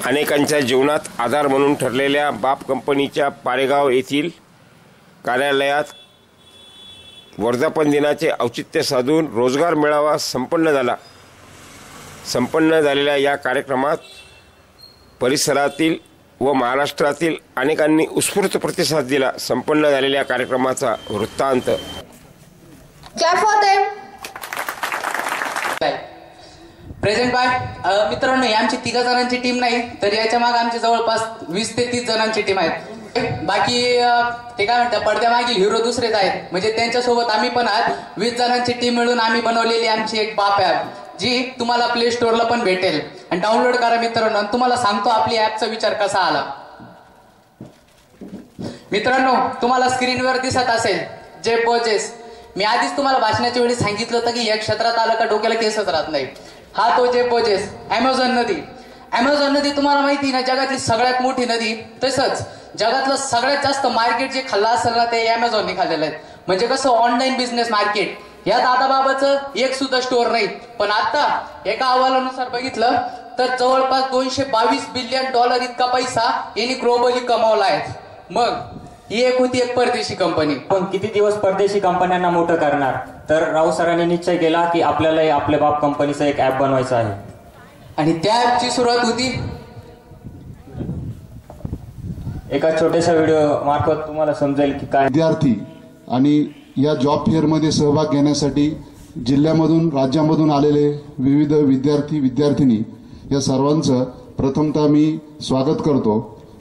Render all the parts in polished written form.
अनेकांच्या जीवनात आधार म्हणून ठरलेल्या बाप कंपनीच्या पारेगाव येथील कार्यालयात वर्धापन दिनाचे औचित्य साधून रोजगार मेळावा संपन्न झाला। संपन्न झालेल्या या कार्यक्रमात परिसरातील व महाराष्ट्रातील अनेकांनी उत्स्फूर्त प्रतिसाद दिला। संपन्न झालेल्या कार्यक्रमाचा वृत्तांत। प्रेझेंट बाय मित्रांनो, आमची 3 जणांची टीम नाही तर याच्या मागे आमची जवळपास 20 ते 30 जणांची टीम आहे। बाकी ते काय म्हणतात पडद्यामागील हिरो दुसरेच आहेत, म्हणजे त्यांच्यासोबत आम्ही पण आहात। 20 जणांची टीम मिळून आम्ही बनवलेली आमची एक बाप ॲप, जी तुम्हाला प्ले स्टोअरला पण भेटेल आणि डाउनलोड करा मित्रांनो। तुम्हाला सांगतो आपली ॲपचा विचार कसा आला। मित्रांनो, तुम्हाला स्क्रीनवर दिसत असेल जेफ बेझोस। मी आधीच तुम्हाला भाषणाच्या वेळी सांगितलं होतं की या क्षेत्रात आलं का डोक्याला केसच राहत नाही। हा तो जेफ बेझोस। अमेझॉन नदी, अमेझॉन नदी तुम्हाला माहिती ना जगातली सगळ्यात मोठी नदी, तसंच जगातलं सगळ्यात जास्त मार्केट जे खाल्लं असेल ना ते अमेझॉनने खाल्लेलं आहे। म्हणजे कसं ऑनलाईन बिझनेस मार्केट, या दादाबाबाचं एक सुद्धा स्टोअर नाही, पण आता एका अहवालानुसार बघितलं तर जवळपास $222 बिलियन इतका पैसा यांनी ग्लोबली कमावला आहे। मग ही एक होती एक परदेशी कंपनी। पण किती दिवस परदेशी कंपन्यांना मोठं करणार, तर राव सरांनी निश्चय केला की आपल्याला आपल्या बाप कंपनीचं एक ॲप बनवायचं आहे आणि त्या ॲपची सुरुवात होती एका छोट्याशा व्हिडिओ मार्फत। तुम्हाला समजेल की काय विद्यार्थी आणि या जॉब फेअरमध्ये सहभाग घेण्यासाठी जिल्ह्यामधून राज्यामधून आलेले विविध विद्यार्थी विद्यार्थिनी या सर्वांचं प्रथमतः मी स्वागत करतो।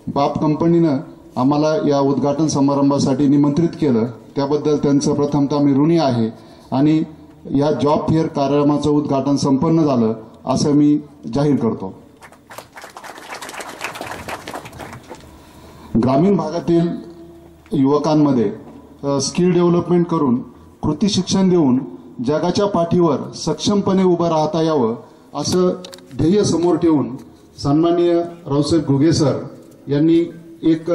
बाप कंपनीनं आम्हाला या उद्घाटन समारंभासाठी निमंत्रित केलं, त्याबद्दल त्यांचं प्रथमतः मी ऋणी आहे। आणि या जॉब फेअर कार्यक्रमाचं उद्घाटन संपन्न झालं असं मी जाहीर करतो। ग्रामीण भागातील युवकांमध्ये स्किल डेव्हलपमेंट करून कृती शिक्षण देऊन जगाच्या पाठीवर सक्षमपणे उभं राहता यावं असं ध्येय समोर ठेवून सन्माननीय रावसाहेब घुगे सर यांनी एक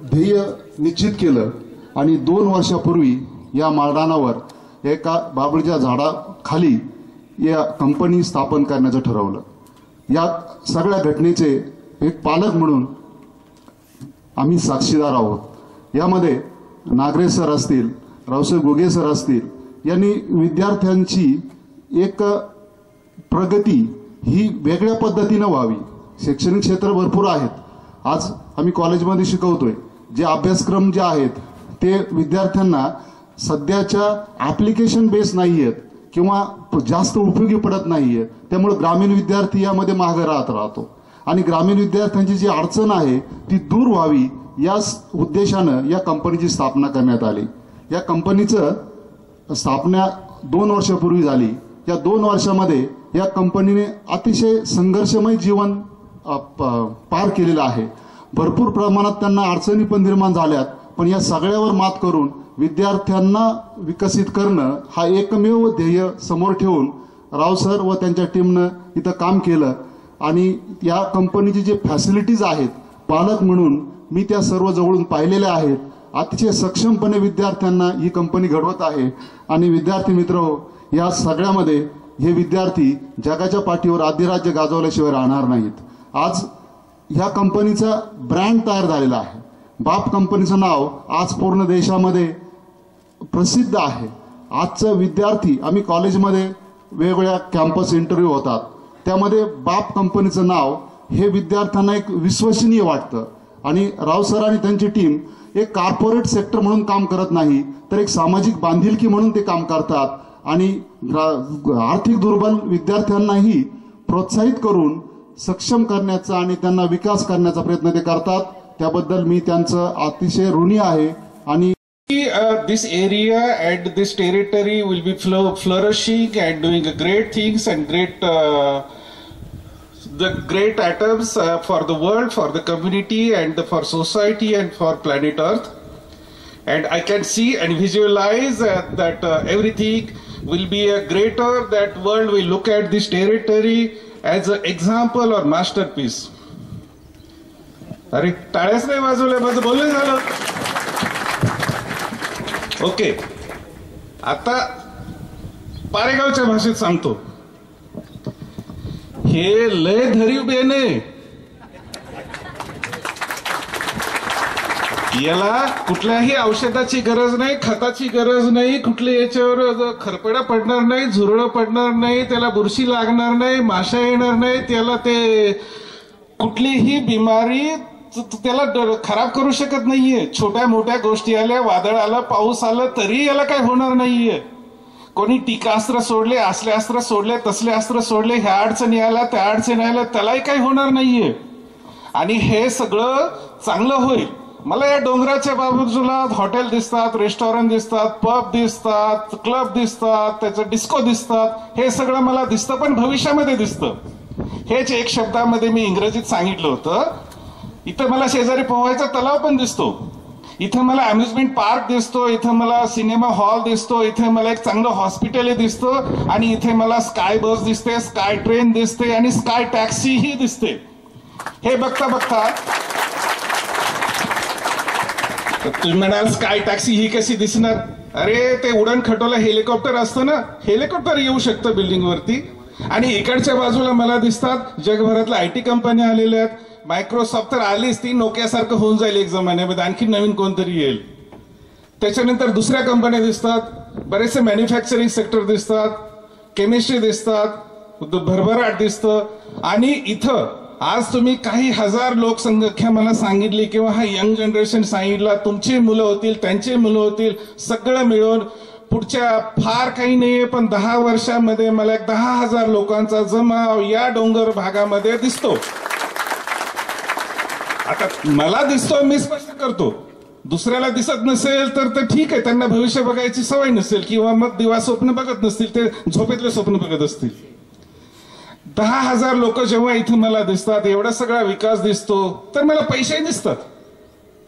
ध्येय निश्चित केलं आणि 2 वर्षापूर्वी या मैदानावर एका बाभळीच्या झाडाखाली या कंपनी स्थापन करण्याचं ठरवलं। या सगळ्या घटनेचे एक पालक म्हणून आम्ही साक्षीदार आहोत। यामध्ये नागरे सर असतील, रावसाहेब घुगे सर असतील यांनी विद्यार्थ्यांची एक प्रगती ही वेगळ्या पद्धतीनं व्हावी। शैक्षणिक क्षेत्र भरपूर आहेत, आज आम्ही कॉलेजमध्ये शिकवतोय, जे अभ्यासक्रम जे आहेत ते विद्यार्थ्यांना सध्याच्या ॲप्लिकेशन बेस नाही आहेत किंवा जास्त उपयोगी पडत नाही आहेत, त्यामुळे ग्रामीण विद्यार्थी यामध्ये मागे राहतो आणि ग्रामीण विद्यार्थ्यांची जी अडचण आहे ती दूर व्हावी या उद्देशानं या कंपनीची स्थापना करण्यात आली। या कंपनीचं स्थापना 2 वर्षापूर्वी झाली। या 2 वर्षामध्ये या कंपनीने अतिशय संघर्षमय जीवन पार केलेलं आहे। भरपूर प्रमाणात त्यांना अडचणी पण निर्माण झाल्यात, पण या सगळ्यावर मात करून विद्यार्थ्यांना विकसित करणं हा एकमेव ध्येय समोर ठेवून राव सर व त्यांच्या टीमनं इथं काम केलं। आणि या कंपनीचे जे फॅसिलिटीज आहेत पालक म्हणून मी त्या सर्व जवळून पाहिलेल्या आहेत। अतिशय सक्षमपणे विद्यार्थ्यांना ही कंपनी घडवत आहे आणि विद्यार्थी मित्र या सगळ्यामध्ये हे विद्यार्थी जगाच्या पाठीवर अधिराज्य गाजवल्याशिवाय राहणार नाहीत। आज ह्या कंपनीचा ब्रँड तयार झालेला आहे। बाप कंपनीचं नाव आज पूर्ण देशामध्ये प्रसिद्ध आहे। आजचं विद्यार्थी, आम्ही कॉलेजमध्ये वेगवेगळ्या कॅम्पस इंटरव्ह्यू होतात, त्यामध्ये बाप कंपनीचं नाव हे विद्यार्थ्यांना एक विश्वसनीय वाटतं आणि राव सर आणि त्यांची टीम एक कॉर्पोरेट सेक्टर म्हणून काम करत नाही तर एक सामाजिक बांधिलकी म्हणून ते काम करतात आणि आर्थिक दुर्बल विद्यार्थ्यांनाही प्रोत्साहित करून सक्षम करण्याचा आणि त्यांना विकास करण्याचा प्रयत्न ते करतात। त्याबद्दल मी त्यांचं अतिशय ऋणी आहे। आणि this area and this territory will be flourishing and doing great things and the great atoms for the world, for the community and for society and for planet Earth. And I can see and visualize that everything will be a greater, that world will look at this territory as an example or masterpiece. अरे टाळ्याच नाही वाजवल्या, माझं बोलणं झालं। Okay, आता पारेगावच्या भाषेत सांगतो। हे लय धरीव बेने याला कुठल्याही औषधाची गरज नाही, खताची गरज नाही, कुठल्या याच्यावर खरपडा पडणार नाही, झुरळ पडणार नाही, त्याला बुरशी लागणार नाही, माशा येणार नाही, त्याला ते कुठलीही बिमारी त्याला खराब करू शकत नाहीये. छोट्या मोठ्या गोष्टी आल्या, वादळ आलं, पाऊस आलं, तरी याला काय होणार नाहीये. कोणी टीकास्त्र सोडले, असले अस्त्र सोडले, तसले अस्त्र सोडले, ह्या अडचणी आल्या, त्या अडचणी आल्या, त्यालाही काही होणार नाहीये. आणि हे सगळं चांगलं होईल. मला या डोंगराच्या बाजूला हॉटेल दिसतात, रेस्टॉरंट दिसतात, पब दिसतात, क्लब दिसतात, त्याचं डिस्को दिसतात. हे सगळं मला दिसतं, पण भविष्यामध्ये दिसतं. हेच एक शब्दामध्ये मी इंग्रजीत सांगितलं होतं. इथं मला शेजारी पोहायचा तलाव पण दिसतो, इथं मला अम्युजमेंट पार्क दिसतो, इथं मला सिनेमा हॉल दिसतो, इथे मला एक चांगलं हॉस्पिटल दिसतं, आणि इथे मला स्काय बस दिसते, स्काय ट्रेन दिसते, आणि स्काय टॅक्सी ही दिसते. हे बघता बघता तुम्ही म्हणाल स्काय टॅक्सी ही कशी दिसणार? अरे ते उडण खटोला हेलिकॉप्टर असतं ना, हेलिकॉप्टर येऊ शकतं बिल्डिंग वरती. आणि इकडच्या बाजूला मला दिसतात जगभरातल्या IT कंपन्या आलेल्या आहेत. मायक्रोसॉफ्ट तर आलीच, ती नोकियासारखं होऊन जाईल एक जमान्यामध्ये, आणखी नवीन कोणतरी येईल. त्याच्यानंतर दुसऱ्या कंपन्या दिसतात, बरेचसे मॅन्युफॅक्चरिंग सेक्टर दिसतात, केमिस्ट्री दिसतात, भरभराट दिसतं. आणि इथं आज तुम्ही काही हजार लोकसंख्या मला सांगितली किंवा हा यंग जनरेशन सांगितला, तुमची मुलं होतील, त्यांची मुलं होतील, सगळं मिळून पुढच्या फार काही नाहीये, पण 10 वर्षामध्ये मला एक 10,000 लोकांचा जमाव या डोंगर भागामध्ये दिसतो. आता मला दिसतो, मी स्पष्ट करतो. दुसऱ्याला दिसत नसेल तर ठीक आहे, त्यांना भविष्य बघायची सवय नसेल किंवा मग दिवा स्वप्न बघत नसतील, ते झोपेतले स्वप्न बघत असतील. 10,000 लोक जेव्हा इथं मला दिसतात, एवढा सगळा विकास दिसतो, तर मला पैसेही दिसतात.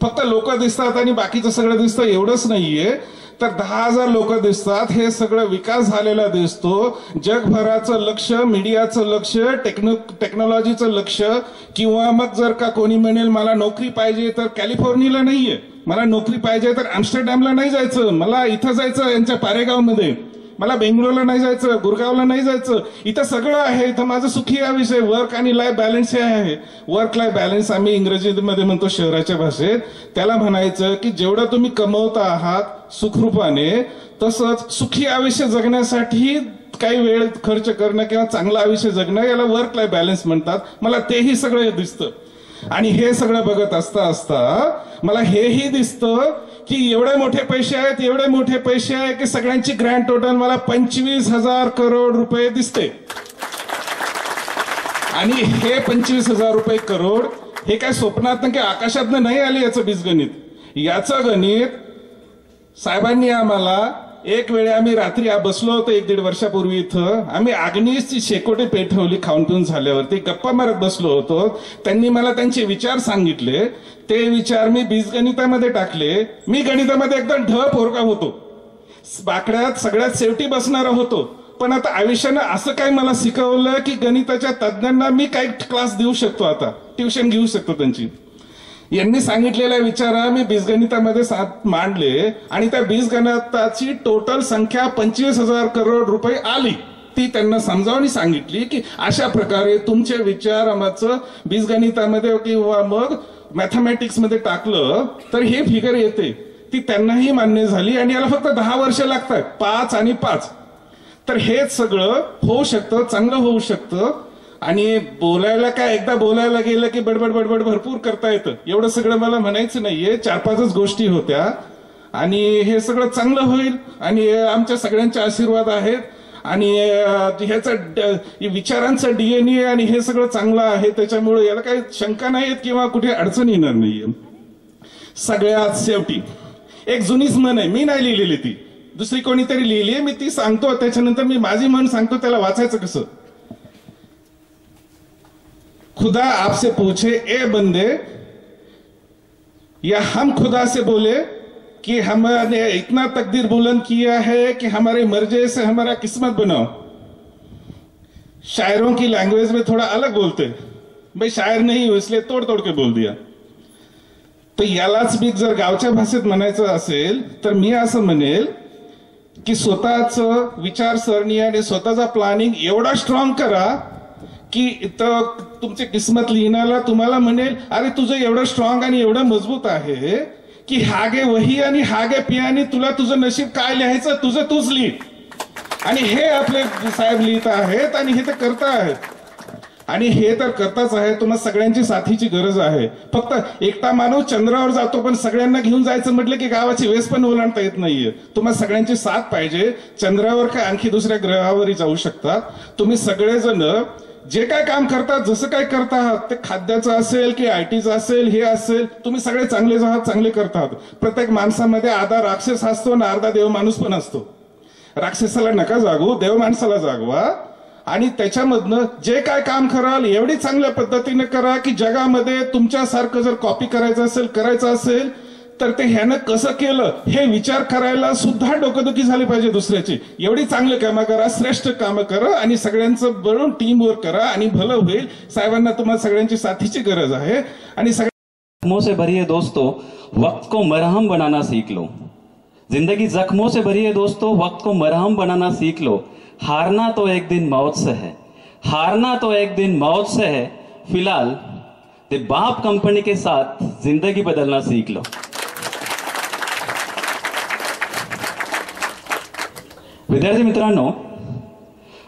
फक्त लोक दिसतात आणि बाकीचं सगळं दिसतं एवढंच नाहीये, तर 10,000 लोक दिसतात, हे सगळं विकास झालेला दिसतो. जगभराचं लक्ष, मीडियाचं लक्ष, टेक्नॉलॉजीचं लक्ष, किंवा मग जर का कोणी म्हणेल मला नोकरी पाहिजे तर कॅलिफोर्नियाला नाहीये, मला नोकरी पाहिजे तर आम्स्टरडॅमला नाही जायचं, मला इथं जायचं यांच्या पारेगावमध्ये, मला बेंगलोरला नाही जायचं, गुरगावला नाही जायचं, इथं सगळं आहे. इथं माझं सुखी हा विषय वर्क आणि लाईफ बॅलन्स हे आहे. वर्क लाईफ बॅलन्स आम्ही इंग्रजीमध्ये म्हणतो शहराच्या भाषेत. त्याला म्हणायचं की जेवढं तुम्ही कमवता आहात सुखरूपाने, तसंच सुखी आयुष्य जगण्यासाठी काही वेळ खर्च करणं किंवा चांगलं आयुष्य जगणं, याला वर्क लाईफ बॅलन्स म्हणतात. मला तेही सगळं दिसतं. आणि हे सगळं बघत असता मला हेही दिसतं की एवढे मोठे पैसे आहेत, एवढे मोठे पैसे आहे की सगळ्यांची ग्रँड टोटल मला 25,000 करोड रुपये दिसते. आणि हे 25,000 रुपये करोड हे काय स्वप्नात की आकाशातनं नाही आले याचं बीजगणित. याचं गणित साहेबांनी आम्हाला एक वेळे, आम्ही रात्री बसलो होतो 1-1.5 वर्षापूर्वी, इथं आम्ही अग्नीची शेकोटी पेटवली, खाऊन पिऊन झाल्यावरती गप्पा मारत बसलो होतो. त्यांनी मला त्यांचे विचार सांगितले, ते विचार मी बीजगणितामध्ये टाकले. मी गणितामध्ये एकदम पोरका होतो, बाकड्यात सगळ्यात शेवटी बसणारा होतो. पण आता आयुष्यानं असं काही मला शिकवलं की गणिताच्या तज्ञांना मी काही क्लास देऊ शकतो, आता ट्युशन घेऊ शकतो त्यांची. यांनी सांगितलेल्या विचारा मी बीजगणितामध्ये मांडले, आणि त्या बीजगणिताची टोटल संख्या 25,000 करोड रुपये आली. ती त्यांना समजावून सांगितली की अशा प्रकारे तुमचे विचार आमचं बीजगणितामध्ये किंवा मग मॅथमॅटिक्स मध्ये टाकलं तर हे फिगर येते. ती त्यांनाही मान्य झाली. आणि याला फक्त 10 वर्ष लागतात, 5 आणि 5. तर हेच सगळं होऊ शकतं, चांगलं होऊ शकतं. आणि बोलायला काय, एकदा बोलायला गेलं की बडबड बडबड भरपूर करता येतं. एवढं सगळं मला म्हणायचं नाहीये, 4-5च गोष्टी होत्या. आणि हे सगळं चांगलं होईल, आणि आमच्या सगळ्यांचे आशीर्वाद आहेत. आणि ह्याचं विचारांचं DNA आणि हे सगळं चांगलं आहे. त्याच्यामुळे याला काही शंका नाहीत किंवा कुठे अडचण येणार नाहीये. सगळ्यात शेवटी एक जुनीच म्हण आहे, मी नाही लिहिलेली, ती दुसरी कोणीतरी लिहिली आहे, मी ती सांगतो. त्याच्यानंतर मी माझी म्हण सांगतो, त्याला वाचायचं कसं. खुदा आपसे पूछे ए बंदे, या हम खुदा से बोले कि हमने इतना तकदीर बुलंद किया है कि हमारे मर्जी से हमारा किस्मत बनाओ. शायरों की लैंग्वेज में थोड़ा अलग बोलते, भाई शायर नहीं हो इसलिए तोड़ तोड़ के बोल दिया. तर यालाच मी जर गावच्या भाषेत म्हणायचं असेल तर मी असं म्हणेल की स्वतःच विचारसरणी आणि स्वतःचा प्लॅनिंग एवढा स्ट्रॉंग करा की तुमचे किस्मत लिहिण्याला तुम्हाला म्हणेल, अरे तुझं एवढं स्ट्रॉंग आणि एवढं मजबूत आहे की हागे वही आणि हागे पियानी तुला तुझं नशीब काय लिहायचं तुझं तूच लिही. आणि हे आपले साहेब लिहित आहेत आणि हे तर करता आहेत आणि हे तर करताच आहे. तुम्हाला सगळ्यांची साथीची गरज आहे. फक्त एकटा माणूस चंद्रावर जातो पण सगळ्यांना घेऊन जायचं म्हटलं की गावाची वेस पण ओलांडता येत नाहीये. तुम्हाला सगळ्यांची साथ पाहिजे. चंद्रावर काय आणखी दुसऱ्या ग्रहावरही जाऊ शकतात. तुम्ही सगळेजण जे काय काम करतात जसं काय करतात ते खाद्याचं असेल की आयटीचं असेल हे असेल तुम्ही सगळे चांगले आहात चांगले करतात. प्रत्येक माणसामध्ये आधा राक्षस असतो ना अर्धा देव माणूस पण असतो. राक्षसाला नका जागू देव माणसाला जागवा आणि त्याच्यामधनं जे काय काम कराल एवढी चांगल्या पद्धतीने करा की जगामध्ये तुमच्यासारखं जर कॉपी करायचं असेल तर ते ह्यानं कसं केलं हे विचार करायला सुद्धा डोकंदुखी झाली पाहिजे दुसऱ्याची. एवढी चांगली कामं करा श्रेष्ठ कामं करा आणि सगळ्यांचं बळून टीम वर्क करा आणि भलं होईल. साहेबांना तुम्हाला सगळ्यांची साथीची गरज आहे आणि जख्मों से भरी है दोस्तों वक्त को मरहम बनाना सीख लो. जिंदगी जख्मों से भरी है दोस्तों वक्त को मरहम बनाना सीख लो. हारना तो एक दिन मौत से है, हारना तो एक दिन मौत से है. फिलहाल द बाप कंपनी के साथ जिंदगी बदलना सीख लो. विद्यार्थी मित्रांनो,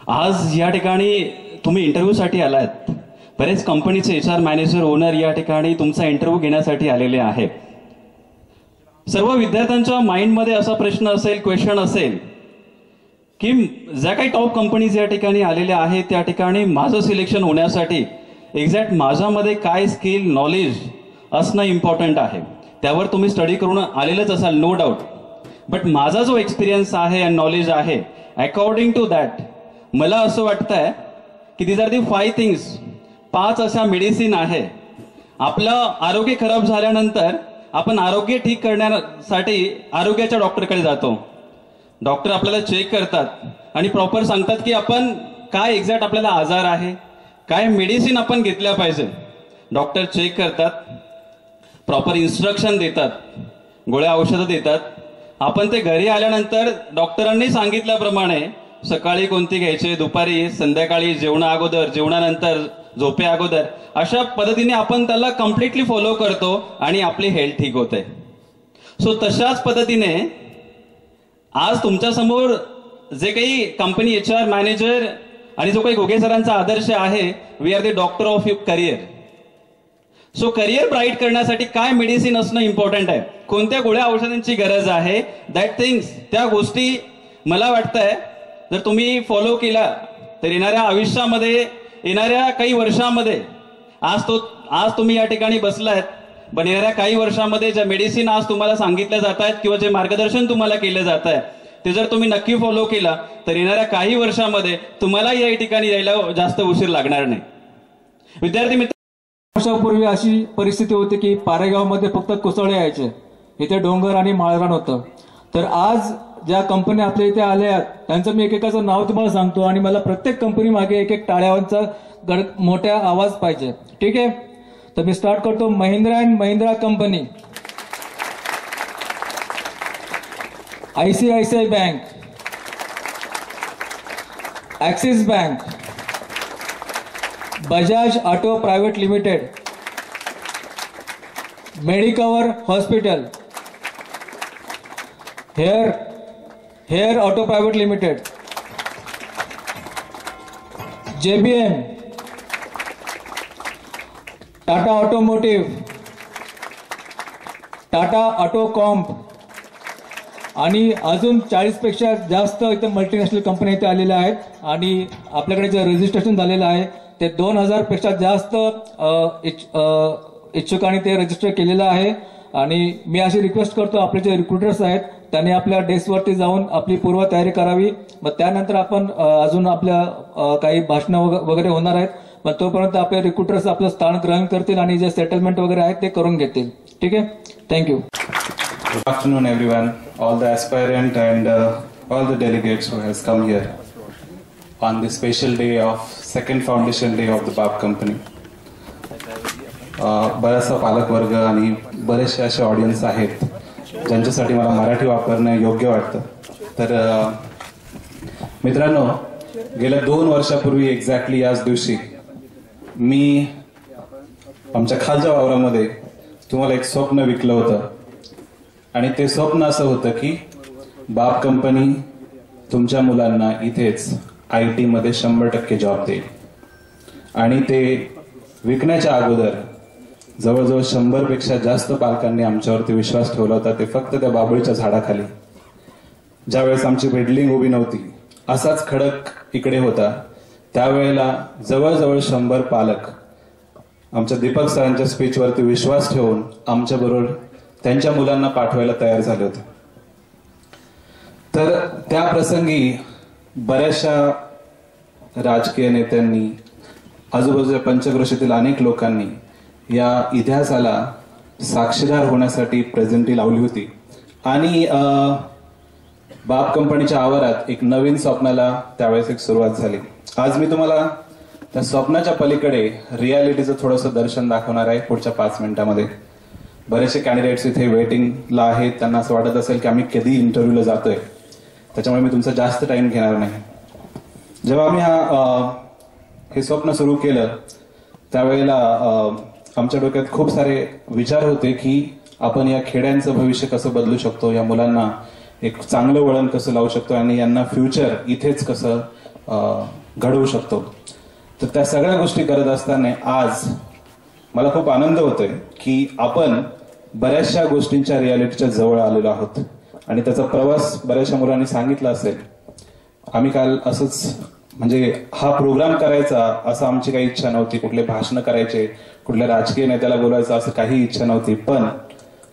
आज या ठिकाणी तुम्ही इंटरव्ह्यूसाठी आलात. बरेच कंपनीचे HR मॅनेजर ओनर या ठिकाणी तुमचा इंटरव्ह्यू घेण्यासाठी आलेले आहेत. सर्व विद्यार्थ्यांच्या माइंडमध्ये असा प्रश्न असेल क्वेश्चन असेल की ज्या काही टॉप कंपनीज या ठिकाणी आलेल्या आहेत त्या ठिकाणी माझं सिलेक्शन होण्यासाठी एक्झॅक्ट माझ्यामध्ये काय स्किल नॉलेज असणं इम्पॉर्टंट आहे. त्यावर तुम्ही स्टडी करून आलेलंच असाल नो डाऊट. बट माझा जो एक्सपिरियन्स आहे अँड नॉलेज आहे अकॉर्डिंग टू दॅट मला असं वाटतंय की दीज आर दी 5 थिंग्स. 5 अशा मेडिसिन आहे. आपलं आरोग्य खराब झाल्यानंतर आपण आरोग्य ठीक करण्यासाठी आरोग्याच्या डॉक्टरकडे जातो. डॉक्टर आपल्याला चेक करतात आणि प्रॉपर सांगतात की आपण काय एक्झॅक्ट आपल्याला आजार आहे काय मेडिसिन आपण घेतल्या पाहिजे. डॉक्टर चेक करतात प्रॉपर इन्स्ट्रक्शन देतात गोळ्या औषधं देतात. आपण ते घरी आल्यानंतर डॉक्टरांनी सांगितल्याप्रमाणे सकाळी कोणती घ्यायची दुपारी संध्याकाळी जेवणा अगोदर जेवणानंतर झोपे अगोदर अशा पद्धतीने आपण त्याला कम्प्लिटली फॉलो करतो आणि आपली हेल्थ ठीक होते. सो तशाच पद्धतीने आज तुमच्या समोर जे काही कंपनी HR मॅनेजर आणि जो काही घोगे सरांचा आदर्श आहे we are the doctor of your career. So career bright करण्यासाठी काय मेडिसिन असणं इम्पॉर्टंट आहे कोणत्या गोळ्या औषधांची गरज आहे दॅट थिंग्स त्या गोष्टी मला वाटतंय जर तुम्ही फॉलो केला तर येणाऱ्या आयुष्यामध्ये येणाऱ्या काही वर्षामध्ये आज तुम्ही या ठिकाणी बसलायत पण येणाऱ्या काही वर्षामध्ये ज्या मेडिसिन आज तुम्हाला सांगितल्या जात आहेत किंवा जे मार्गदर्शन तुम्हाला केलं जात आहे ते जर तुम्ही नक्की फॉलो केला तर येणाऱ्या काही वर्षामध्ये तुम्हाला या ठिकाणी यायला जास्त उशीर लागणार नाही. विद्यार्थी मित्र, वर्षापूर्वी अशी परिस्थिती होती की पारेगावमध्ये फक्त कोसळे यायचे. इथे डोंगर आणि माळरान होतं. तर आज ज्या कंपन्या आपल्या इथे आल्या आहेत त्यांचं मी एकेकाचं नाव तुम्हाला सांगतो आणि मला प्रत्येक कंपनी मागे एक टाळ्यांचा मोठ्या आवाज पाहिजे. ठीक आहे, तर मी स्टार्ट करतो. Mahindra and Mahindra company, ICICI bank, Axis bank, Bajaj auto private limited, Medicover hospital, हेअर auto private limited, JBM, Tata automotive, Tata auto comp आणि अजून 40 पेक्षा जास्त इथे मल्टीनॅशनल कंपन्या इथे आलेल्या आहेत आणि आपल्याकडे जे रजिस्ट्रेशन झालेलं आहे ते 2000 पेक्षा जास्त इच्छुकांनी ते रजिस्टर केलेलं आहे. आणि मी अशी रिक्वेस्ट करतो आपले जे रिक्रुटर्स आहेत त्यांनी आपल्या डेस्कवरती जाऊन आपली पूर्वतयारी करावी. मग त्यानंतर आपण अजून आपल्या काही भाषणं वगैरे होणार आहेत. पण तोपर्यंत आपले रिक्रुटर्स आपलं स्थान ग्रहण करतील आणि जे सेटलमेंट वगैरे आहेत ते करून घेतील. ठीक आहे, thank you. Good afternoon everyone, all the aspirant and all the delegates who has come here on the special day of second foundation day of the BAP company. बराचसा पालक वर्ग आणि बरेचसे असे ऑडियन्स आहेत ज्यांच्यासाठी मला मराठी वापरणं योग्य वाटतं. तर मित्रांनो, गेल्या 2 वर्षापूर्वी एक्झॅक्टली याच दिवशी मी आमच्या खालच्या वावरामध्ये तुम्हाला एक स्वप्न विकलं होतं आणि ते स्वप्न असं होतं की बाप कंपनी तुमच्या मुलांना इथेच IT मध्ये 100% जॉब देईल. आणि ते विकण्याच्या अगोदर जवळजवळ 100 पेक्षा जास्त पालकांनी आमच्यावरती विश्वास ठेवला होता. ते फक्त त्या बाबळीच्या झाडाखाली, ज्यावेळेस आमची बिल्डिंग उभी नव्हती, असाच खडक इकडे होता, त्यावेळेला जवळजवळ 100 पालक आमच्या दीपक सरांच्या स्पीचवरती विश्वास ठेवून आमच्याबरोबर त्यांच्या मुलांना पाठवायला तयार झाले होते. तर त्या प्रसंगी बऱ्याचशा राजकीय नेत्यांनी, आजूबाजूच्या पंचक्रोशीतील अनेक लोकांनी या इतिहासाला साक्षीदार होण्यासाठी प्रेझेंटी लावली होती. आणि बाप कंपनीच्या आवारात एक नवीन स्वप्नाला त्यावेळेस एक सुरुवात झाली. आज मी तुम्हाला त्या स्वप्नाच्या पलीकडे रियालिटीचं थोडंसं दर्शन दाखवणार आहे पुढच्या 5 मिनिटांमध्ये. बरेचसे कॅन्डिडेट्स इथे वेटिंगला आहेत, त्यांना असं वाटत असेल की आम्ही कधी इंटरव्ह्यूला जातोय, त्याच्यामुळे मी तुमचा जास्त टाइम घेणार नाही. जेव्हा आम्ही हे स्वप्न सुरू केलं त्यावेळेला आमच्या डोक्यात खूप सारे विचार होते की आपण या खेड्यांचं भविष्य कसं बदलू शकतो, या मुलांना एक चांगलं वळण कसं लावू शकतो आणि यांना फ्युचर इथेच कसं घडवू शकतो. तर त्या सगळ्या गोष्टी करत असताना आज मला खूप आनंद होतोय की आपण बऱ्याचशा गोष्टींच्या रियालिटीच्या जवळ आलेलो आहोत. आणि त्याचा प्रवास बऱ्याचशा मुलांनी सांगितला असेल. आम्ही काल असंच म्हणजे हा प्रोग्राम करायचा असं आमची काही इच्छा नव्हती, कुठले भाषण करायचे, कुठल्या राजकीय नेत्याला बोलायचं असं काही इच्छा नव्हती. पण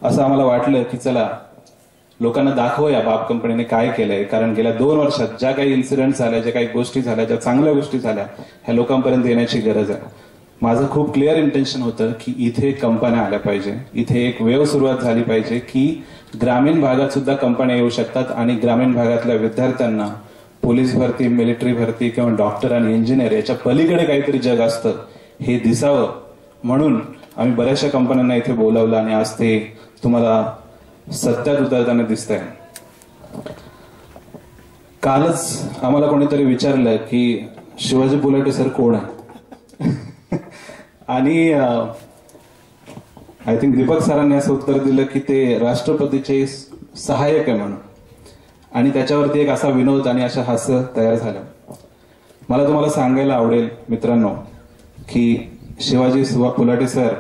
असं आम्हाला वाटलं की चला लोकांना दाखवूया बाप कंपनीने काय केलंय. कारण गेल्या 2 वर्षात ज्या काही इन्सिडेंट झाल्या, ज्या काही गोष्टी झाल्या, ज्या चांगल्या गोष्टी झाल्या, ह्या लोकांपर्यंत येण्याची गरज आहे. माझं खूप क्लिअर इंटेन्शन होतं की इथे कंपन्या आल्या पाहिजे, इथे एक वेव सुरुवात झाली पाहिजे की ग्रामीण भागात सुद्धा कंपन्या येऊ शकतात आणि ग्रामीण भागातल्या विद्यार्थ्यांना पोलीस भरती, मिलिटरी भरती किंवा डॉक्टर आणि इंजिनियर याच्या पलीकडे काहीतरी जग असतं हे दिसावं म्हणून आम्ही बऱ्याचशा कंपन्यांना इथे बोलावलं आणि आज ते तुम्हाला सत्यात उतरताना दिसत आहे. कालच आम्हाला कोणीतरी विचारलं की शिवाजी बुलाटे सर कोण आहे आणि आय थिंक दीपक सरांनी असं उत्तर दिलं की ते राष्ट्रपतीचे सहाय्यक आहे म्हणून. आणि त्याच्यावरती एक असा विनोद आणि अशा हास्य तयार झालं. मला तुम्हाला सांगायला आवडेल मित्रांनो की शिवाजी बुलाटे सर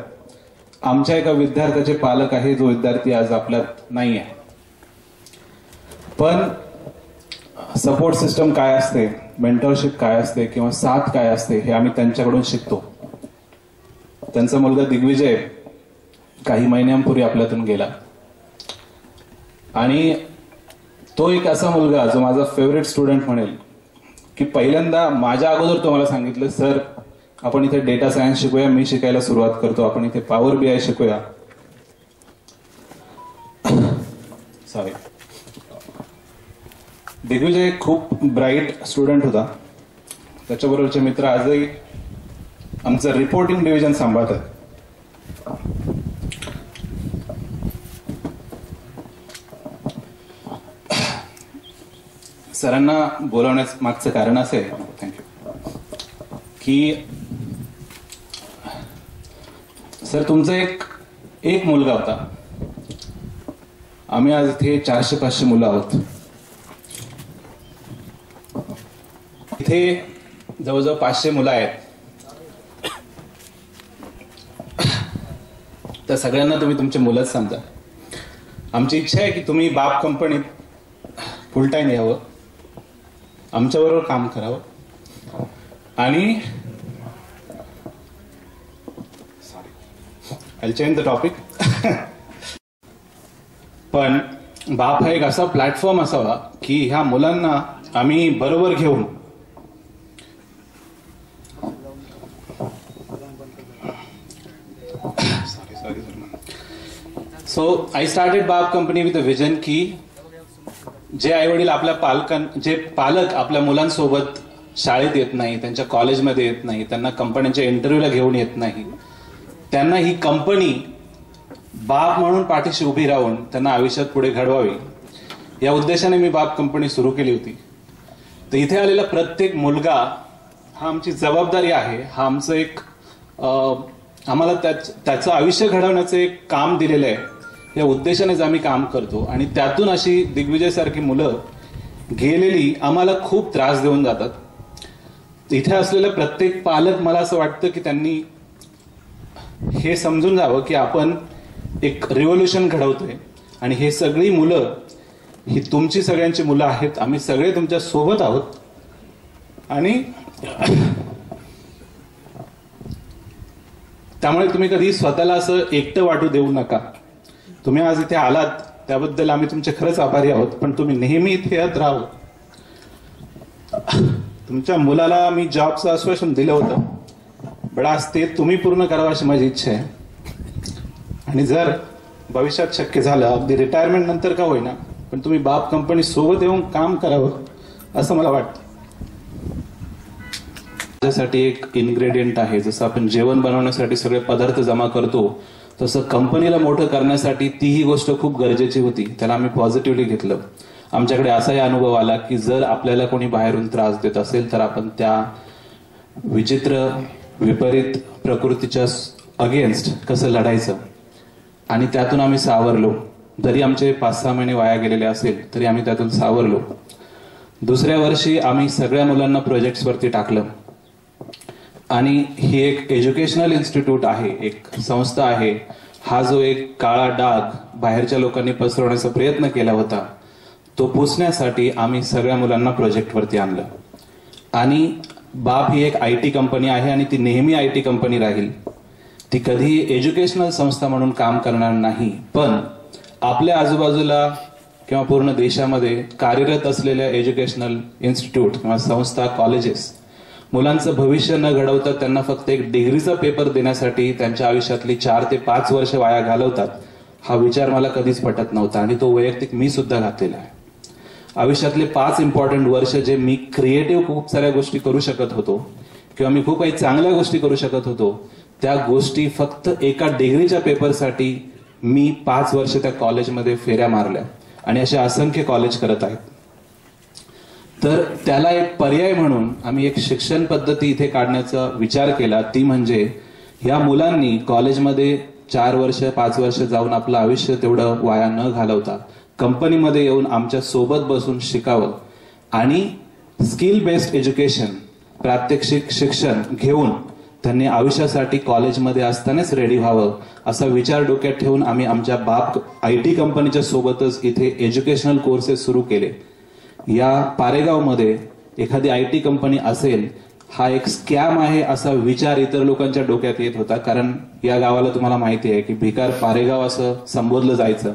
आमच्या एका विद्यार्थ्याचे पालक आहे, जो विद्यार्थी आज आपल्यात नाही आहे. पण सपोर्ट सिस्टम काय असते, मेंटरशिप काय असते किंवा साथ काय असते हे आम्ही त्यांच्याकडून शिकतो. त्यांचा मुलगा दिग्विजय काही महिन्यांपूर्वी आपल्यातून गेला आणि तो एक असा मुलगा जो माझा फेवरेट स्टुडंट म्हणेल की पहिल्यांदा माझ्या अगोदर तो मला सांगितलं, सर आपण इथे डेटा सायन्स शिकूया, मी शिकायला सुरुवात करतो, आपण इथे पॉवर BI शिकूया. सॉरी. दिग्विजय खूप ब्राईट स्टुडंट होता. त्याच्याबरोबरचे मित्र आजही आमचं रिपोर्टिंग डिव्हिजन सांभाळतात. सरांना बोलावण्याचं मागचं कारण असं आहे, थँक्यू, की सर तुमचा एक मुलगा होता. आम्ही आज इथे 400-500 मुलं आहोत. इथे जवळजवळ 500 मुलं आहेत. तर सगळ्यांना तुम्ही तुमचे मुलंच समजा. आमची इच्छा आहे की तुम्ही बाप कंपनीत फुल टाइम यावं, आमच्याबरोबर काम करावं आणि I'll change the topic. पण बाप हा एक असा प्लॅटफॉर्म असावा की ह्या मुलांना आम्ही बरोबर घेऊन सो आय स्टार्टेड बाप कंपनी विथ अ विजन की जे आईवडील जे पालक आपल्या मुलांसोबत शाळेत येत नाही, त्यांच्या कॉलेजमध्ये येत नाही, त्यांना कंपन्यांच्या इंटरव्ह्यूला घेऊन येत नाही, त्यांना ही कंपनी बाप म्हणून पाठीशी उभी राहून त्यांना आयुष्यात पुढे घडवावी या उद्देशाने मी बाप कंपनी सुरू केली होती. तर इथे आलेला प्रत्येक मुलगा हा आमची जबाबदारी आहे. हा आमचं एक आम्हाला त्याचं आयुष्य घडवण्याचं एक काम दिलेलं आहे या उद्देशानेच आम्ही काम करतो आणि त्यातून अशी दिग्विजयसारखी मुलं गेलेली आम्हाला खूप त्रास देऊन जातात। इथे असलेला प्रत्येक पालक, मला असं वाटतं की त्यांनी हे समजून जावं की आपण एक रिव्होल्युशन घडवतोय आणि हे सगळी मुलं ही तुमची सगळ्यांची मुलं आहेत। आम्ही सगळे तुमच्या सोबत आहोत आणि त्यामुळे तुम्ही कधी स्वतःला असं एकटं वाटू देऊ नका। तुम्ही आज इथे आलात त्याबद्दल आम्ही तुमचे खरंच आभारी आहोत, पण तुम्ही नेहमी इथे येत राहू। तुमच्या मुलाला मी जॉबचं आश्वासन दिलं होतं, पण आज ते तुम्ही पूर्ण करावं अशी माझी इच्छा आहे। आणि जर भविष्यात शक्य झालं, अगदी रिटायरमेंट नंतर का होईना, पण तुम्ही बाप कंपनी सोबत येऊन काम करावं असं मला वाटतं। त्यासाठी एक इन्ग्रेडियंट आहे, जसं आपण जेवण बनवण्यासाठी सगळे पदार्थ जमा करतो, तसं कंपनीला मोठं करण्यासाठी तीही गोष्ट खूप गरजेची होती। त्याला आम्ही पॉझिटिव्हली घेतलं। आमच्याकडे असाही अनुभव आला की जर आपल्याला कोणी बाहेरून त्रास देत असेल तर आपण त्या विचित्र विपरीत प्रकृतीच्या अगेन्स्ट कसं लढायचं, आणि त्यातून आम्ही सावरलो। जरी आमचे 5-6 महिने वाया गेलेले असेल तरी आम्ही त्यातून सावरलो। दुसऱ्या वर्षी आम्ही सगळ्या मुलांना प्रोजेक्ट्सवरती टाकलं आणि ही एक एज्युकेशनल इन्स्टिट्यूट आहे, एक संस्था आहे। हा जो एक काळा डाग बाहेरच्या लोकांनी पसरवण्याचा प्रयत्न केला होता तो पुसण्यासाठी आम्ही सगळ्या मुलांना प्रोजेक्टवरती आणलं। आणि बाप ही एक IT कंपनी आहे आणि ती नेहमी IT कंपनी राहील। ती कधी एज्युकेशनल संस्था म्हणून काम करणार नाही, पण आपल्या आजूबाजूला किंवा पूर्ण देशामध्ये कार्यरत असलेल्या एज्युकेशनल इन्स्टिट्यूट किंवा संस्था, कॉलेजेस मुलांचं भविष्य न घडवता त्यांना फक्त एक डिग्रीचा पेपर देण्यासाठी त्यांच्या आयुष्यातली 4 ते 5 वर्ष वाया घालवतात, हा विचार मला कधीच पटत नव्हता आणि तो वैयक्तिक मी सुद्धा घातलेला आहे। आयुष्यातले 5 इम्पॉर्टंट वर्ष जे मी क्रिएटिव्ह खूप साऱ्या गोष्टी करू शकत होतो किंवा मी खूप काही चांगल्या गोष्टी करू शकत होतो, त्या गोष्टी फक्त एका डिग्रीच्या पेपरसाठी मी 5 वर्ष त्या कॉलेजमध्ये फेऱ्या मारल्या आणि अशा असंख्य कॉलेज करत आहेत। तर त्याला एक पर्याय म्हणून आम्ही एक शिक्षण पद्धती इथे काढण्याचा विचार केला, ती म्हणजे या मुलांनी कॉलेजमध्ये 4 वर्ष 5 वर्ष जाऊन आपलं आयुष्य तेवढं वाया न घालवता कंपनीमध्ये येऊन आमच्या सोबत बसून शिकावं आणि स्किल बेस्ड एज्युकेशन, प्रात्यक्षिक शिक्षण घेऊन त्यांनी आयुष्यासाठी कॉलेजमध्ये असतानाच रेडी व्हावं असा विचार डोक्यात ठेवून आम्ही आमच्या बाप IT कंपनीच्या सोबतच इथे एज्युकेशनल कोर्सेस सुरू केले। या पारेगावमध्ये एखादी IT कंपनी असेल हा एक स्कॅम आहे असा विचार इतर लोकांच्या डोक्यात येत होता, कारण या गावाला तुम्हाला माहिती आहे की भिकार पारेगाव असं संबोधलं जायचं।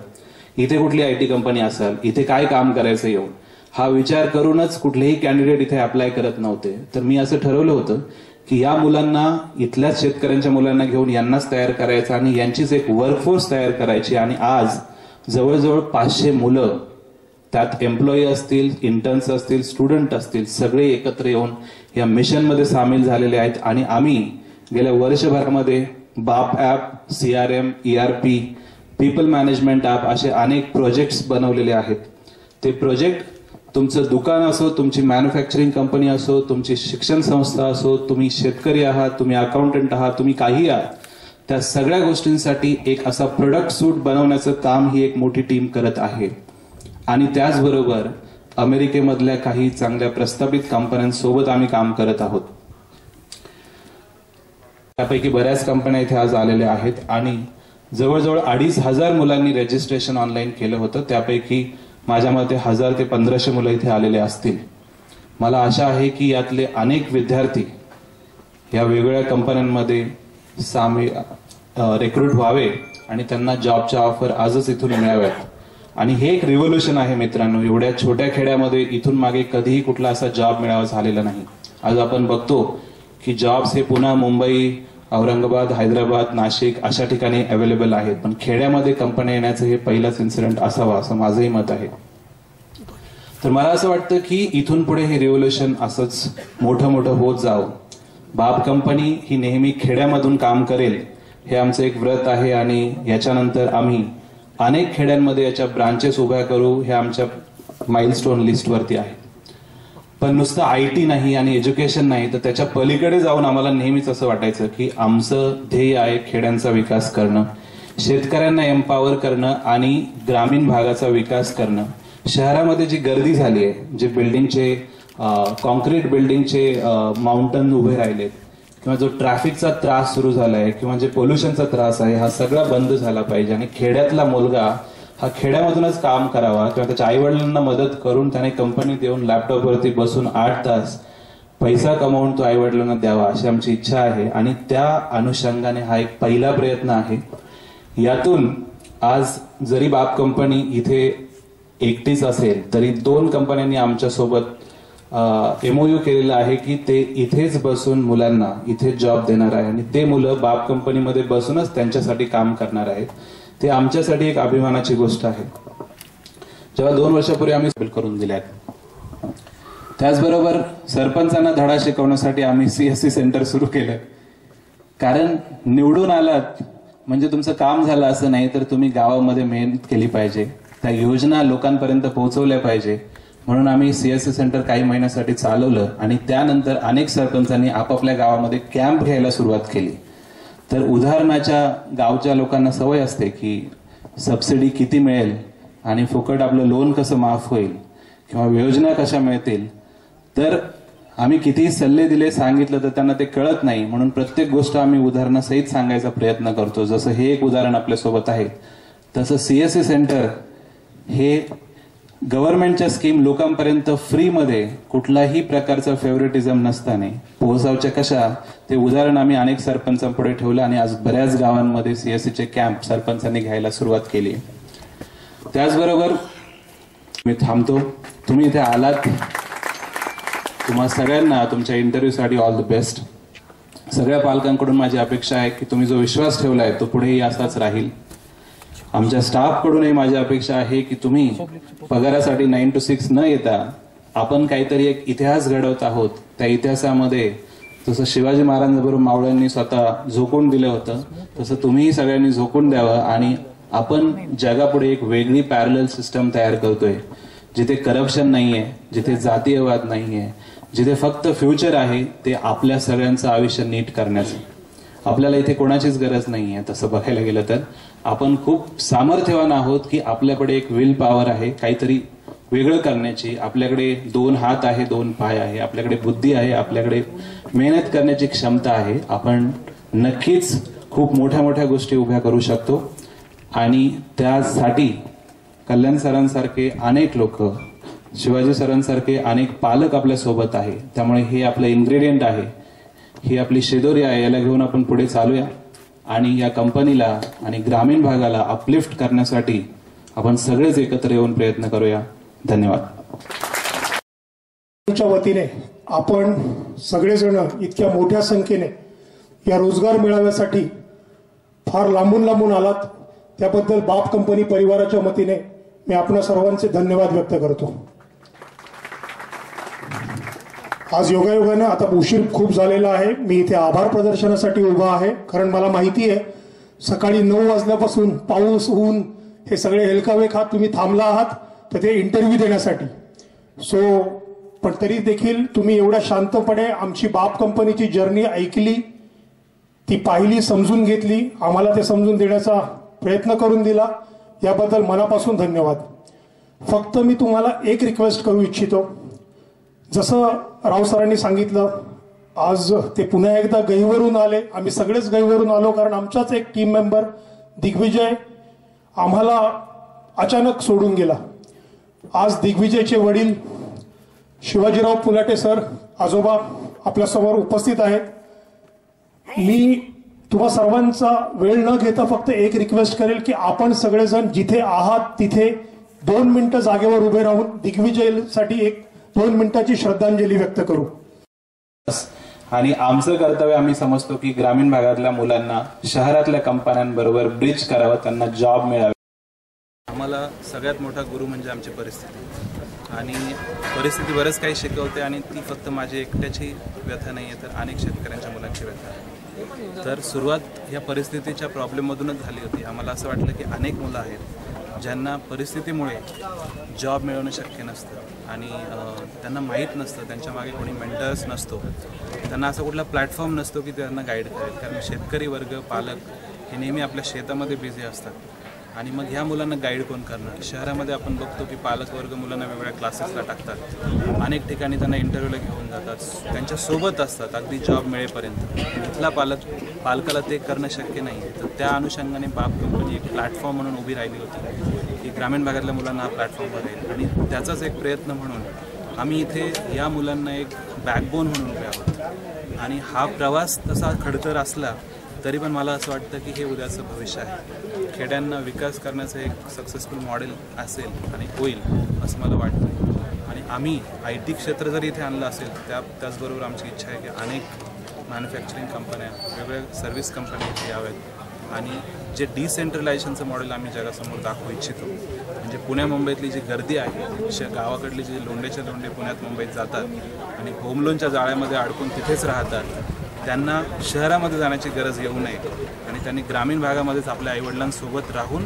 इथे कुठली IT कंपनी असेल, इथे काय काम करायचं येऊन, हा विचार करूनच कुठलेही कॅन्डिडेट इथे अप्लाय करत नव्हते। तर मी असं ठरवलं होतं की या मुलांना, इथल्याच शेतकऱ्यांच्या मुलांना घेऊन यांनाच तयार करायचं आणि यांचीच एक वर्कफोर्स तयार करायची। आणि आज जवळजवळ 500 मुलं, त्यात एम्प्लॉई असतील, इंटर्न्स असतील, स्टुडंट असतील, सगळे एकत्र येऊन या मिशनमध्ये सामील झालेले आहेत। आणि आम्ही गेल्या वर्षभरामध्ये बाप app, CRM, ERP, people management app असे अनेक प्रोजेक्ट्स बनवलेले आहेत। ते प्रोजेक्ट तुमचं दुकान असो, तुमची मॅन्युफॅक्चरिंग कंपनी असो, तुमची शिक्षण संस्था असो, तुम्ही शेतकरी आहात, तुम्ही अकाउंटंट आहात, तुम्ही काही आहात, त्या सगळ्या गोष्टींसाठी एक असा प्रोडक्ट सूट बनवण्याचं काम ही एक मोठी टीम करत आहे। आणि त्याचबरोबर अमेरिकेमधल्या काही चांगल्या प्रस्थापित कंपन्यांसोबत आम्ही काम करत आहोत। त्यापैकी बऱ्याच कंपन्या इथे आज आलेल्या आहेत आणि जवळजवळ 2500 मुलांनी रजिस्ट्रेशन ऑनलाईन केलं होतं। त्यापैकी माझ्या मते 1000 ते 1500 मुलं इथे आलेले असतील। मला आशा आहे की यातले अनेक विद्यार्थी या वेगवेगळ्या कंपन्यांमध्ये रिक्रूट व्हावे आणि त्यांना जॉबच्या ऑफर आजच इथून मिळाव्यात। आणि हे एक रिव्होल्युशन आहे मित्रांनो। एवढ्या छोट्या खेड्यामध्ये इथून मागे कधीही कुठला असा जॉब मिळावा झालेला नाही। आज आपण बघतो की जॉब्स हे पुन्हा मुंबई, औरंगाबाद, हैदराबाद, नाशिक अशा ठिकाणी अवेलेबल आहेत, पण खेड्यामध्ये कंपन्या येण्याचं हे पहिलाच इन्सिडेंट असावा असं माझंही मत आहे। तर मला असं वाटतं की इथून पुढे हे रिव्होल्युशन असंच मोठं मोठं होत जावं। बाप कंपनी ही नेहमी खेड्यामधून काम करेल हे आमचं एक व्रत आहे आणि याच्यानंतर आम्ही अनेक खेड्यांमध्ये याच्या ब्रांचेस उभ्या करू, हे आमच्या माइलस्टोन लिस्टवरती आहे। पण नुसतं IT नाही आणि एज्युकेशन नाही, तर त्याच्या पलीकडे जाऊन आम्हाला नेहमीच असं वाटायचं की आमचं ध्येय आहे खेड्यांचा विकास करणं, शेतकऱ्यांना एम्पावर करणं आणि ग्रामीण भागाचा विकास करणं. शहरामध्ये जी गर्दी झाली आहे, जे बिल्डिंगचे कॉन्क्रीट बिल्डिंगचे माउंटन उभे राहिलेत, किंवा जो ट्रॅफिकचा त्रास सुरू झालाय, किंवा जे पोल्युशनचा त्रास आहे, हा सगळा बंद झाला पाहिजे. आणि खेड्यातला मुलगा हा खेड्यामधूनच काम करावा, किंवा त्याच्या आई वडिलांना मदत करून त्याने कंपनीत येऊन लॅपटॉपवरती बसून 8 तास पैसा कमावून तो आई वडिलांना द्यावा, अशी आमची इच्छा आहे. आणि त्या अनुषंगाने हा एक पहिला प्रयत्न आहे. यातून आज जरी बाप कंपनी इथे एकटीच असेल तरी 2 कंपन्यांनी आमच्यासोबत MOU केलेला आहे की ते इथेच बसून मुलांना इथे जॉब देणार आहे, आणि ते मुलं बाप कंपनीमध्ये बसूनच त्यांच्यासाठी काम करणार आहेत. ते आमच्यासाठी एक अभिमानाची गोष्ट आहे. जेव्हा 2 वर्षापूर्वी आम्ही करून दिल्यात, त्याचबरोबर सरपंचांना धडा शिकवण्यासाठी आम्ही CSC सेंटर सुरू केलं. कारण निवडून आलात म्हणजे तुमचं काम झालं असं नाही, तर तुम्ही गावामध्ये मेहनत केली पाहिजे, त्या योजना लोकांपर्यंत पोहोचवल्या पाहिजे. म्हणून आम्ही CSC सेंटर काही महिन्यासाठी चालवलं, आणि त्यानंतर अनेक सरपंचांनी आपापल्या गावामध्ये कॅम्प घ्यायला सुरुवात केली. तर उदाहरणाच्या गावच्या लोकांना सवय असते की सबसिडी किती मिळेल आणि फुकट आपलं लोन कसं माफ होईल किंवा योजना कशा मिळतील. तर आम्ही कितीही सल्ले दिले, सांगितलं तर त्यांना ते कळत नाही. म्हणून प्रत्येक गोष्ट आम्ही उदाहरणासहित सांगायचा प्रयत्न करतो. जसं हे एक उदाहरण आपल्यासोबत आहे, तसं CSC सेंटर हे गव्हर्नमेंटच्या स्कीम लोकांपर्यंत फ्रीमध्ये कुठलाही प्रकारचा फेवरेटिझम नसताना पोहोचावच्या कशा, ते उदाहरण आम्ही अनेक सरपंचांपुढे ठेवलं. आणि आज बऱ्याच गावांमध्ये CSCचे कॅम्प सरपंचांनी घ्यायला सुरुवात केली. त्याचबरोबर मी थांबतो. तुम्ही इथे आलात, तुम्हा सगळ्यांना तुमच्या इंटरव्ह्यूसाठी ऑल द बेस्ट. सगळ्या पालकांकडून माझी अपेक्षा आहे की तुम्ही जो विश्वास ठेवलाय तो पुढेही असाच राहील. आमच्या स्टाफकडूनही माझी अपेक्षा आहे की तुम्ही पगारासाठी 9 to 6 न येता आपण काहीतरी एक इतिहास घडवत आहोत. त्या इतिहासामध्ये जसं शिवाजी महाराजांबरोबर मावळ्यांनी स्वतः झोकून दिलं होतं, तसं तुम्हीही सगळ्यांनी झोकून द्यावं. आणि आपण जगापुढे एक वेगळी पॅरलल सिस्टम तयार करतोय, जिथे करप्शन नाहीये, जिथे जातीयवाद नाहीये, जिथे फक्त फ्युचर आहे ते आपल्या सगळ्यांचं आयुष्य नीट करण्याचं. आपल्याला इथे कोणाचीच गरज नाहीये. तसं बघायला गेलं तर आपण खूप सामर्थ्यवान आहोत की आपल्याकडे एक विल पॉवर आहे काहीतरी वेगळं करण्याची. आपल्याकडे 2 हात आहे, 2 पाय आहे, आपल्याकडे बुद्धी आहे, आपल्याकडे मेहनत करण्याची क्षमता आहे. आपण नक्कीच खूप मोठ्या मोठ्या गोष्टी उभ्या करू शकतो. आणि त्यासाठी कल्याण सरांसारखे अनेक लोक, शिवाजी सरांसारखे अनेक पालक आपल्या सोबत आहे. त्यामुळे हे आपलं इन्ग्रेडियंट आहे, ही आपली शेदोरी आहे. याला घेऊन आपण पुढे चालूया आणि या कंपनीला आणि ग्रामीण भागाला अपलिफ्ट करण्यासाठी आपण सगळेच एकत्र येऊन प्रयत्न करूया. धन्यवाद. वतीने आपण सगळेजण इतक्या मोठ्या संख्येने या रोजगार मेळाव्यासाठी फार लांबून लांबून आलात, त्याबद्दल बाप कंपनी परिवाराच्या वतीने मी आपणा सर्वांचे धन्यवाद व्यक्त करतो. आज योगायोगानं आता उशीर खूप झालेला आहे. मी इथे आभार प्रदर्शनासाठी उभा आहे, कारण मला माहिती आहे सकाळी 9 वाजल्यापासून पाऊस ऊन हे सगळे हेलकावे खात तुम्ही थांबला आहात तर ते इंटरव्ह्यू देण्यासाठी. पण तरी देखील तुम्ही एवढ्या शांतपणे आमची बाप कंपनीची जर्नी ऐकली, ती पाहिली, समजून घेतली, आम्हाला ते समजून देण्याचा प्रयत्न करून दिला, याबद्दल मनापासून धन्यवाद. फक्त मी तुम्हाला एक रिक्वेस्ट करू इच्छितो. जसं राव सरांनी सांगितलं, आज ते पुन्हा एकदा गहीवरून आले. आम्ही सगळेच गहीवरून आलो, कारण आमचाच एक टीम मेंबर दिग्विजय आम्हाला अचानक सोडून गेला. आज दिग्विजयचे वडील शिवाजीराव पुलाटे सर, आजोबा आपल्यासमोर उपस्थित आहेत. मी तुम्हा सर्वांचा वेळ न घेता फक्त एक रिक्वेस्ट करेल की आपण सगळेजण जिथे आहात तिथे 2 मिनिटं जागेवर उभे राहून दिग्विजयसाठी एक 2 मिनिटाची श्रद्धांजली व्यक्त करू. आणि आमचं कर्तव्य आम्ही समजतो की ग्रामीण भागातल्या मुलांना शहरातल्या कंपन्यांबरोबर ब्रिज करावं, त्यांना जॉब मिळावे. आम्हाला सगळ्यात मोठा गुरु म्हणजे आमची परिस्थिती, आणि परिस्थिती बरंच काही शिकवते. आणि ती फक्त माझी एकट्याची व्यथा नाही आहे, तर अनेक शेतकऱ्यांच्या मुलांची व्यथा आहे. तर सुरुवात या परिस्थितीच्या प्रॉब्लेममधूनच झाली होती. आम्हाला असं वाटलं की अनेक मुलं आहेत ज्यांना परिस्थितीमुळे जॉब मिळवणं शक्य नसतं, आणि त्यांना माहीत नसतं, त्यांच्या मागे कोणी मेंटर्स नसतो, त्यांना असा कुठला प्लॅटफॉर्म नसतो की त्यांना गाईड करेल. कारण शेतकरी वर्ग, पालक हे नेहमी आपल्या शेतामध्ये बिझी असतात आणि मग ह्या मुलांना गाईड कोण करणार? शहरामध्ये आपण बघतो की पालक वर्ग मुलांना वेगवेगळ्या क्लासेसला टाकतात, अनेक ठिकाणी त्यांना इंटरव्ह्यूला घेऊन जातात, त्यांच्या सोबत असतात अगदी जॉब मिळेपर्यंत. इथला पालकाला ते करणं शक्य नाही. तर त्या अनुषंगाने बाप कंपनी एक प्लॅटफॉर्म म्हणून उभी राहिली होती की ग्रामीण भागातल्या मुलांना हा प्लॅटफॉर्म बघेल आणि त्याचाच एक प्रयत्न म्हणून आम्ही इथे या मुलांना एक बॅकबोन म्हणून उभे आहोत. आणि हा प्रवास तसा खडतर असला तरी पण मला असं वाटतं की हे उद्याचं भविष्य आहे. खेड्यांना विकास करण्याचं एक सक्सेसफुल मॉडेल असेल आणि होईल असं मला वाटतं. आणि आम्ही IT क्षेत्र जर इथे आणलं असेल त्याचबरोबर आमची इच्छा आहे की अनेक मॅन्युफॅक्चरिंग कंपन्या, वेगवेगळ्या सर्व्हिस कंपन्या इथे याव्यात आणि जे डिसेंट्रलायझेशनचं मॉडेल आम्ही जगासमोर दाखवू इच्छितो. म्हणजे पुण्या मुंबईतली जी गर्दी आहे, गावाकडली जी लोंडेच्या लोंडे पुण्यात मुंबईत जातात आणि होम लोनच्या जाळ्यामध्ये अडकून तिथेच राहतात, त्यांना शहरामध्ये जाण्याची गरज येऊ नये आणि त्यांनी ग्रामीण भागामध्येच आपल्या आईवडिलांसोबत राहून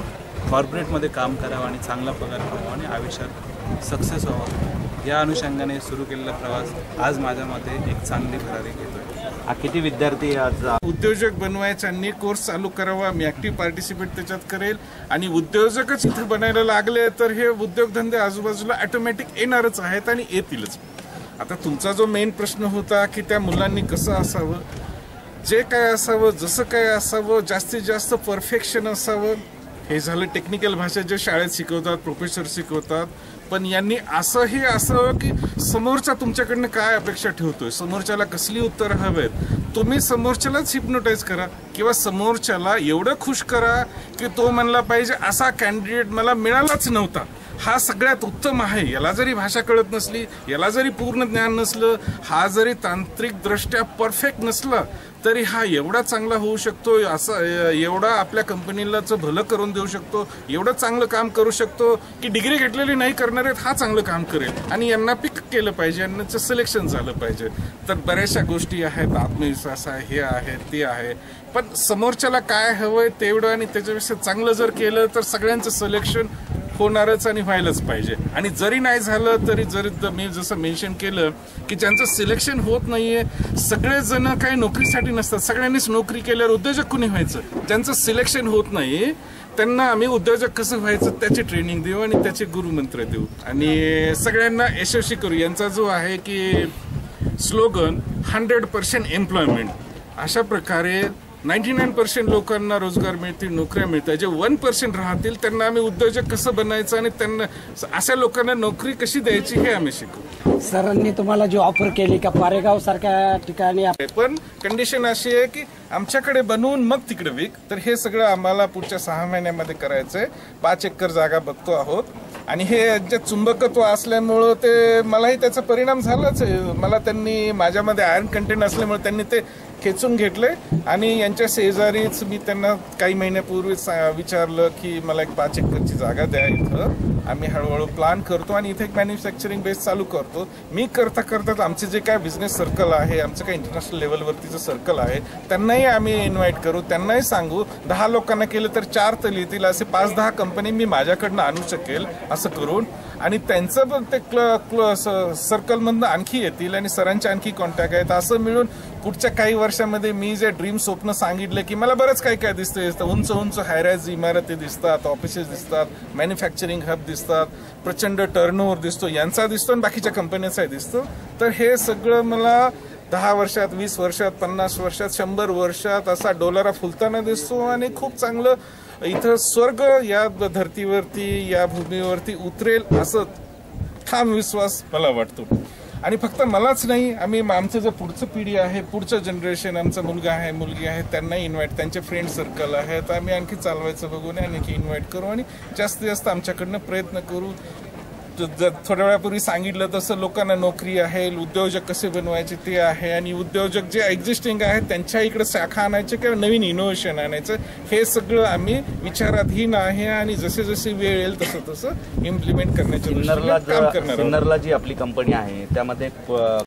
कॉर्पोरेटमध्ये काम करावं आणि चांगला पगार कमावा आणि आयुष्यात सक्सेस व्हावं. या अनुषंगाने सुरू केलेला प्रवास आज माझ्या मते एक चांगली भरारी घेतोय. किती विद्यार्थी आज उद्योजक बनवायचा कोर्स चालू करावा, मी ऍक्टिव्ह पार्टिसिपेट त्याच्यात करेल आणि उद्योजकच इथे बनायला लागले तर हे उद्योगधंदे आजूबाजूला ऑटोमॅटिक येणारच आहेत आणि येतीलच. आता तुमचा जो मेन प्रश्न होता की त्या मुलांनी कसं असावं, जे काय असावं, जसं काय असावं, जास्तीत जास्त परफेक्शन असावं, हे झालं टेक्निकल भाषा जे शाळेत शिकवतात, प्रोफेसर शिकवतात. पण यांनी असंही असावं की समोरचा तुमच्याकडनं काय अपेक्षा ठेवतोय, समोरच्याला कसली उत्तरं हवेत, तुम्ही समोरच्यालाच हिप्नोटाईज करा किंवा समोरच्याला एवढं खुश करा की तो म्हणला पाहिजे असा कॅन्डिडेट मला मिळालाच नव्हता. हा सगळ्यात उत्तम आहे. याला जरी भाषा कळत नसली, याला जरी पूर्ण ज्ञान नसलं, हा जरी तांत्रिकदृष्ट्या परफेक्ट नसला तरी हा एवढा चांगला होऊ शकतो, असं एवढा आपल्या कंपनीलाच भलं करून देऊ शकतो, एवढं चांगलं काम करू शकतो की डिग्री घेतलेली नाही करणार आहेत हा चांगलं काम करेल. आणि यांना पिक केलं पाहिजे, यांचं सिलेक्शन झालं पाहिजे. तर बऱ्याचशा गोष्टी आहेत, आत्मविश्वास आहे, हे आहे, ते आहे. पण समोरच्याला काय हवंय तेवढं आणि त्याच्यापेक्षा चांगलं जर केलं तर सगळ्यांचं सिलेक्शन होणारच आणि व्हायलाच पाहिजे. आणि जरी नाही झालं तरी मी जसं मेन्शन केलं की ज्यांचं सिलेक्शन होत नाहीये, सगळेजण काही नोकरीसाठी नसतात, सगळ्यांनीच नोकरी केल्यावर उद्योजक कुणी व्हायचं. ज्यांचं सिलेक्शन होत नाही त्यांना आम्ही उद्योजक कसं व्हायचं त्याची ट्रेनिंग देऊ आणि त्याचे गुरुमंत्र देऊ आणि सगळ्यांना यशस्वी करू. यांचा जो आहे की स्लोगन 100% एम्प्लॉयमेंट, अशा प्रकारे 99% लोकांना रोजगार मिळतील, नोकऱ्या मिळतात. जे 1% राहतील त्यांना आम्ही उद्योजक कसं बनायचं आणि त्यांना अशा लोकांना नोकरी कशी द्यायची हे आम्ही शिकू. सरांनी तुम्हाला जी ऑफर केली का पारेगाव सारख्या ठिकाणी, पण कंडिशन अशी आहे की आमच्याकडे बनवून मग तिकडे विक. तर हे सगळं आम्हाला पुढच्या 6 महिन्यामध्ये करायचंय. 5 एकर जागा बघतो आहोत आणि हे जे चुंबकत्व असल्यामुळं ते मलाही त्याचा परिणाम झालाच आहे. मला त्यांनी माझ्यामध्ये आयर्न कंटेंट असल्यामुळे त्यांनी ते खेचून घेतले आणि यांच्या शेजारीच मी त्यांना काही महिन्यापूर्वीच विचारलं की मला एक 5 एकरची जागा द्या, इथं आम्ही हळूहळू प्लॅन करतो आणि इथे एक मॅन्युफॅक्चरिंग बेस चालू करतो. मी करता आमचे जे काय बिझनेस सर्कल आहे, आमचं काय इंटरनॅशनल लेवलवरतीचं सर्कल आहे, त्यांनाही आम्ही इन्व्हाइट करू, त्यांनाही सांगू. 10 लोकांना केलं तर 4 तर येतील, असे 5-10 कंपनी मी माझ्याकडनं आणू शकेल असं करून. आणि त्यांचं पण ते सर्कलमधनं आणखी येतील आणि सरांचे आणखी कॉन्टॅक्ट आहेत. असं मिळून पुढच्या काही वर्षामध्ये मी जे ड्रीम स्वप्न सांगितलं की मला बरंच काय दिसतंय, उंच उंच हायराईज इमारती दिसतात, ऑफिसेस दिसतात, मॅन्युफॅक्चरिंग हब दिसतात, प्रचंड टर्नओव्हर दिसतो, यांचा दिसतो आणि बाकीच्या कंपन्यांचाही दिसतो. तर हे सगळं मला 10 वर्षात, 20 वर्षात, 50 वर्षात, 100 वर्षात असा डोलारा फुलताना दिसतो आणि खूप चांगलं इथं स्वर्ग या धर्तीवरती, या भूमीवरती उतरेल असं ठाम विश्वास मला वाटतो. आणि फक्त मलाच नाही, आम्ही आमचं जे पुढचं पिढी आहे, पुढचं जनरेशन, आमचा मुलगा आहे, मुलगी आहे, त्यांनाही इन्व्हाइट, त्यांचे फ्रेंड सर्कल आहेत, आम्ही आणखी चालवायचं बघून आणखी इन्व्हाइट करू आणि जास्तीत जास्त आमच्याकडनं प्रयत्न करू. थोड्या वेळापूर्वी सांगितलं तसं लोकांना नोकरी आहे, उद्योजक कसे बनवायचे ते आहे आणि उद्योजक जे एक्झिस्टिंग आहेत त्यांच्या इकडे शाखा आणायचे किंवा नवीन इनोव्हेशन आणायचं, हे सगळं आम्ही विचाराधीन आहे आणि जसे जसे वेळ येईल तसं इम्प्लिमेंट करण्याच्या काम करणार. सिन्नरला जी आपली कंपनी आहे त्यामध्ये